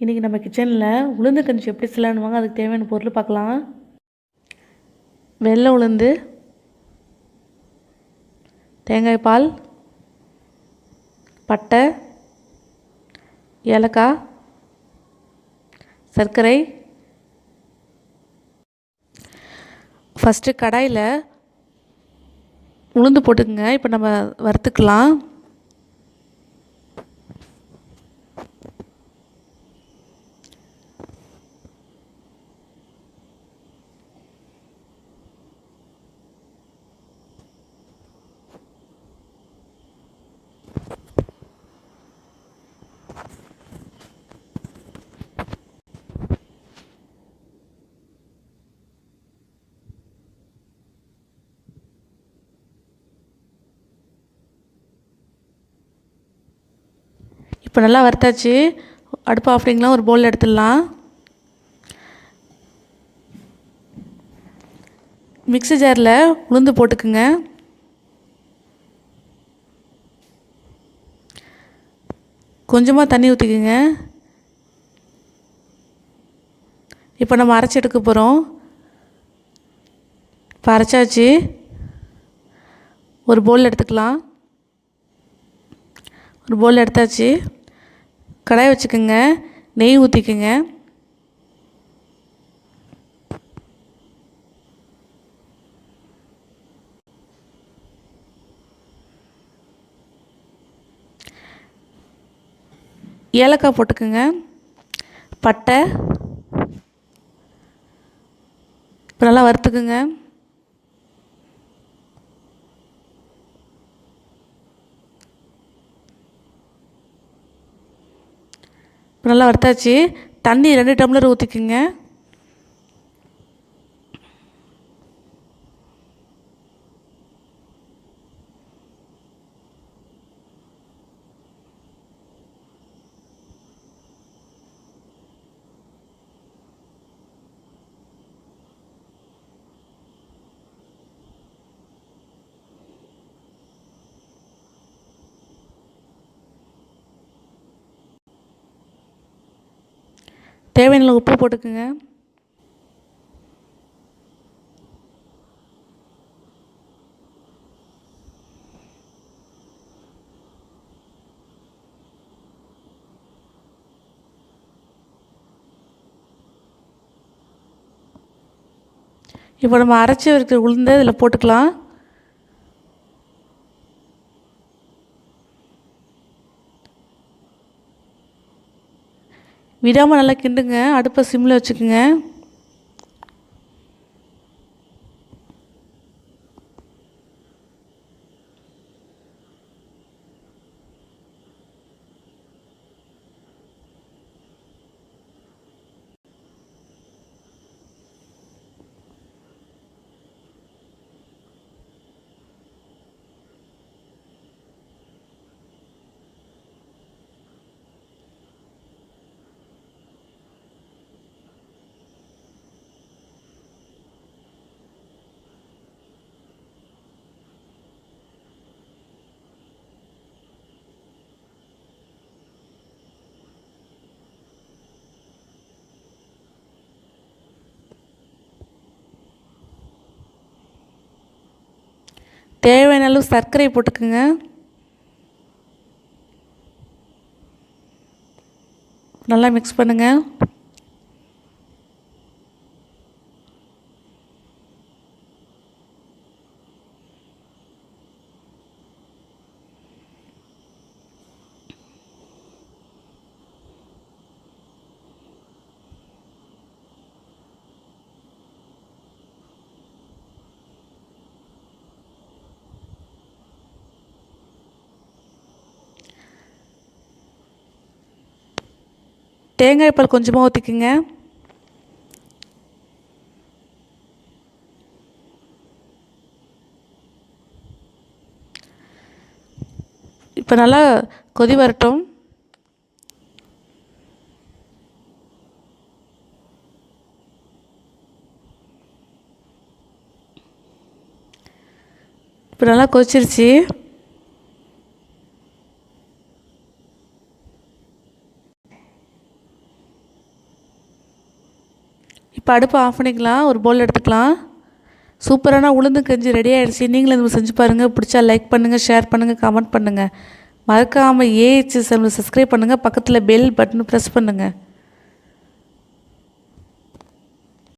இன்றைக்கி நம்ம கிச்சனில் உளுந்து கஞ்சி எப்படி செய்யலான்னு அதுக்கு தேவையான பொருள் பார்க்கலாம். வெள்ளை உளுந்து, தேங்காய் பால், பட்டை, ஏலக்காய், சர்க்கரை. ஃபஸ்ட்டு கடாயில் உளுந்து போட்டுக்குங்க. இப்போ நம்ம வறுத்துக்கலாம். இப்போ நல்லா வறுத்தாச்சு. அடுப்பு ஆஃப் பண்ணிக்கலாம். ஒரு பவுலில் எடுத்துடலாம். மிக்ஸி ஜாரில் உளுந்து போட்டுக்குங்க. கொஞ்சமாக தண்ணி ஊற்றிக்குங்க. இப்போ நம்ம அரைச்சி எடுக்க போகிறோம். இப்போ அரைச்சாச்சு. ஒரு பவுலில் எடுத்துக்கலாம். ஒரு பவுலில் எடுத்தாச்சு. கடாய் வச்சுக்கோங்க. நெய் ஊற்றிக்குங்க. ஏலக்காய் போட்டுக்குங்க. பட்டை. இப்போ நல்லா வறுத்துக்குங்க. இப்போ நல்லா வறுத்தாச்சு. தண்ணி 2 டம்ளர் ஊற்றிக்குங்க. தேவையான உப்பு போட்டுக்குங்க. இப்போ நம்ம அரைச்சி வைக்கிற உளுந்தை இதில் போட்டுக்கலாம். விடாமல் நல்லா கிண்டுங்க. அடுப்பை சிம்மில் வச்சுக்கோங்க. தேவையான அளவு சர்க்கரை போட்டுக்குங்க. நல்லா மிக்ஸ் பண்ணுங்கள். தேங்காய் பால் கொஞ்சமாக ஊற்றிக்குங்க. இப்போ நல்லா கொதி வரட்டும். இப்போ நல்லா கொதிச்சிருச்சு. இப்போ அடுப்பை ஆஃப் பண்ணிக்கலாம். ஒரு பவுல் எடுத்துக்கலாம். சூப்பரான உளுந்து கஞ்சி ரெடி ஆகிடுச்சு. நீங்களும் இது செஞ்சு பாருங்கள். பிடிச்சா லைக் பண்ணுங்கள், ஷேர் பண்ணுங்கள், கமெண்ட் பண்ணுங்கள். மறக்காமல் AHS சப்ஸ்கிரைப் பண்ணுங்கள். பக்கத்தில் பெல் பட்டனை ப்ரெஸ் பண்ணுங்கள்.